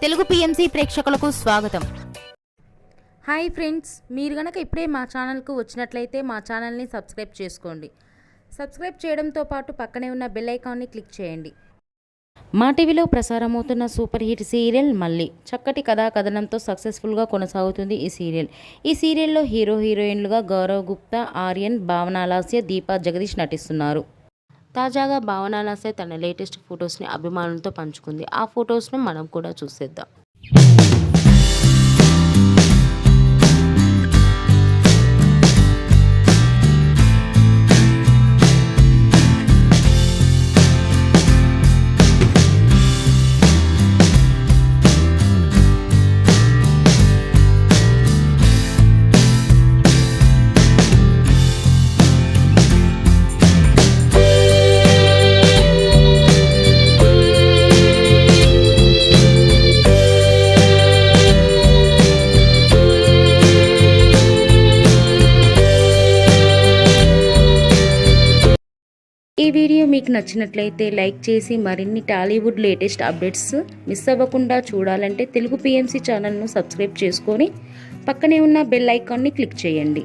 Telugu PMC ప్రేక్షకులకు స్వాగతం. Hi friends, మీరు గనక ఇప్పుడే మా ఛానల్కు వచ్చినట్లయితే మా ఛానల్ని సబ్స్క్రైబ్ చేసుకోండి. సబ్స్క్రైబ్ చేయడంతో పాటు పక్కనే ఉన్న బెల్ ఐకాన్ని క్లిక్ చేయండి. మా టీవీలో ప్రసారమవుతున్న సూపర్ హిట్ సీరియల్ మళ్ళీ చక్కటి కథా కథనంతో సక్సెస్ఫుల్గా కొనసాగుతుంది ఈ సీరియల్. ఈ సీరియల్లో హీరో హీరోయిన్లుగా గౌరవ్ గుప్తా, ఆర్యన్, భావన లాస్య, దీపా జగదీష్ నటిస్తున్నారు. తాజాగా భావన లాస్య తన లేటెస్ట్ ఫొటోస్ని అభిమానులతో పంచుకుంది. ఆ ఫొటోస్ను మనం కూడా చూసేద్దాం. ఈ వీడియో మీకు నచ్చినట్లయితే లైక్ చేసి మరిన్ని టాలీవుడ్ లేటెస్ట్ అప్డేట్స్ మిస్ అవ్వకుండా చూడాలంటే తెలుగు పిఎంసి ఛానల్ను సబ్స్క్రైబ్ చేసుకొని పక్కనే ఉన్న బెల్ ఐకాన్ని క్లిక్ చేయండి.